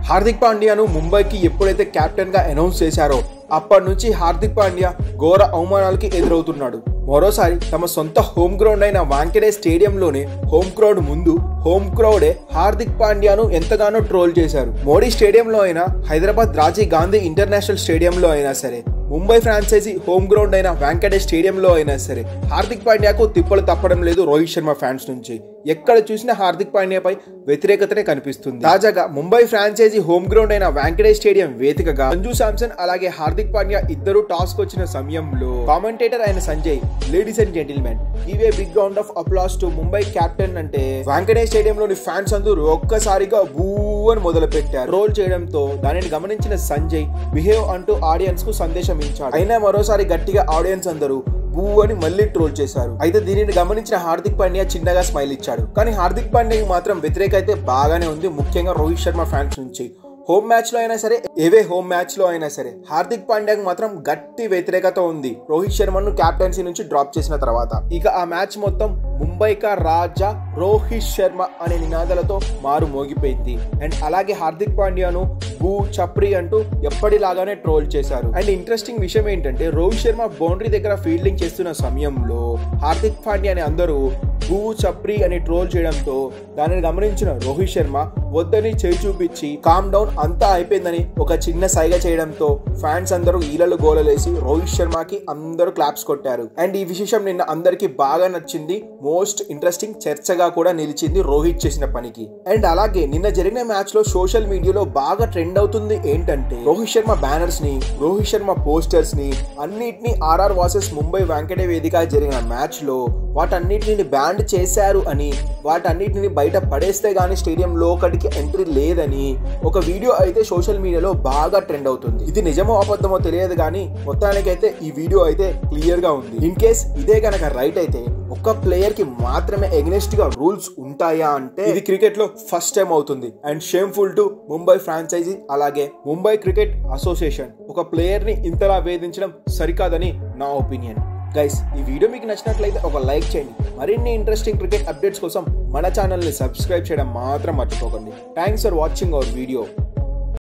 హార్దిక్ పాండ్యాను ముంబైకి ఎప్పుడైతే కెప్టెన్ గా అనౌన్స్ చేశారో అప్పటి నుంచి హార్దిక్ పాండ్యా ఘోర అవమానాలకి ఎదురవుతున్నాడు. మరోసారి తమ సొంత హోమ్ గ్రౌండ్ అయిన వాంకెడే స్టేడియంలోనే హోమ్ క్రౌడ్ ముందు హోమ్ క్రౌడే హార్దిక్ పాండ్యాను ఎంతగానో ట్రోల్ చేశారు. మోడీ స్టేడియంలో అయినా, హైదరాబాద్ రాజీవ్ గాంధీ ఇంటర్నేషనల్ స్టేడియంలో అయినా సరే, ముంబై ఫ్రాంచైజీ హోమ్ గ్రౌండ్ అయిన వాంకెడే స్టేడియంలో అయినా సరే హార్దిక్ పాండ్యాకు తిప్పలు తప్పడం లేదు రోహిత్ శర్మ ఫ్యాన్స్ నుంచి. ఎక్కడ చూసినా హార్దిక్ పాండ్యాపై వ్యతిరేకతనే కనిపిస్తుంది. తాజాగా ముంబై ఫ్రాంచైజీ హోమ్ గ్రౌండ్ అయిన వాంకెడే స్టేడియం వేదికగా సంజు శాంసన్ అలాగే హార్దిక్ పాండ్యా ఇద్దరు టాస్ వచ్చిన సమయంలో కామెంటేటర్ అయిన Sanjay, ladies and gentlemen, give a big round of applause to Mumbai captain అంటే వాంకెడే స్టేడియంలోని ఫ్యాన్స్ అందరూ ఒక్కసారిగా బూ అని మొదలు పెట్టారు. రోల్ చేయడంతో దానిని గమనించిన సంజయ్ బిహేవ్ అంటూ ఆడియన్స్ కు సందేశం ఇచ్చాడు. అయినా మరోసారి గట్టిగా ఆడియన్స్ అందరూ బూ అని మళ్ళీ ట్రోల్ చేశారు. అయితే దీనిని గమనించిన హార్దిక్ పాండ్యా చిన్నగా స్మైల్ ఇచ్చాడు. కానీ హార్దిక్ పాండ్యాకి మాత్రం వ్యతిరేకత అయితే బాగానే ఉంది, ముఖ్యంగా రోహిత్ శర్మ ఫ్యాన్స్ నుంచి. హోమ్ మ్యాచ్ లో అయినా సరే, ఏవే హోమ్ మ్యాచ్ లో అయినా సరే హార్దిక్ పాండ్యాకు మాత్రం గట్టి వ్యతిరేకత ఉంది రోహిత్ శర్మను కెప్టెన్సీ నుంచి డ్రాప్ చేసిన తర్వాత. ఇక ఆ మ్యాచ్ మొత్తం ముంబై కా రాజా రోహిత్ శర్మ అనే నినాదాలతో మారు మోగిపోయింది. అండ్ అలాగే హార్దిక్ పాండ్యాను బూ, చప్రి అంటూ ఎప్పటిలాగానే ట్రోల్ చేశారు. అండ్ ఇంట్రెస్టింగ్ విషయం ఏంటంటే రోహిత్ శర్మ బౌండరీ దగ్గర ఫీల్డింగ్ చేస్తున్న సమయంలో హార్దిక్ పాండ్యాని అందరూ బూ, చప్రి అని ట్రోల్ చేయడంతో దానిని గమనించిన రోహిత్ శర్మ వద్దని చేయి చూపించి కామ్ డౌన్, అంతా అయిపోయిందని ఒక చిన్న సైగ చేయడంతో ఫ్యాన్స్ అందరూ ఈలలు గోలలేసి రోహిత్ శర్మకి అందరూ క్లాప్స్ కొట్టారు. అండ్ ఈ విశేషం నిన్న అందరికి బాగా నచ్చింది, మోస్ట్ ఇంట్రెస్టింగ్ చర్చగా కూడా నిలిచింది రోహిత్ చేసిన పనికి. అండ్ అలాగే నిన్న జరిగిన మ్యాచ్ లో సోషల్ మీడియాలో బాగా ట్రెండ్ అవుతుంది ఏంటంటే రోహిత్ శర్మ బ్యానర్స్ ని, రోహిత్ శర్మ పోస్టర్స్ ని అన్నిటిని ఆర్ఆర్ వర్సెస్ ముంబై వాంకెడే వేదిక జరిగిన మ్యాచ్ లో వాటన్నిటిని బ్యాన్ చేశారు అని, వాటన్నిటిని బయట పడేస్తే గానీ స్టేడియం లోకడికి ఎంట్రీ లేదని ఒక వీడియో అయితే సోషల్ మీడియాలో బాగా ట్రెండ్ అవుతుంది. ఇది నిజమో అబద్ధమో తెలియదు కానీ మొత్తానికైతే ఈ వీడియో అయితే క్లియర్ గా ఉంది. ఇన్ కేస్ ఇదే కనుక రైట్ అయితే ఒక ప్లేయర్ కి మాత్రమే ఎగ్నెస్ట్ గా రూల్స్ ఉంటాయా అంటే ఇది క్రికెట్ లో ఫస్ట్ టైం అవుతుంది. And shameful to Mumbai franchise అలాగే ముంబై క్రికెట్ అసోసియేషన్. ఒక ప్లేయర్ ని ఇంతలా వేధించడం సరికాదని నా ఒపీనియన్. గైస్, ఈ వీడియో మీకు నచ్చినట్లయితే ఒక లైక్ చేయండి. మరిన్ని ఇంట్రెస్టింగ్ క్రికెట్ అప్డేట్స్ కోసం మన ఛానల్ ని సబ్స్క్రైబ్ చేయడం మాత్రం మర్చిపోకండి. Thanks for watching our video.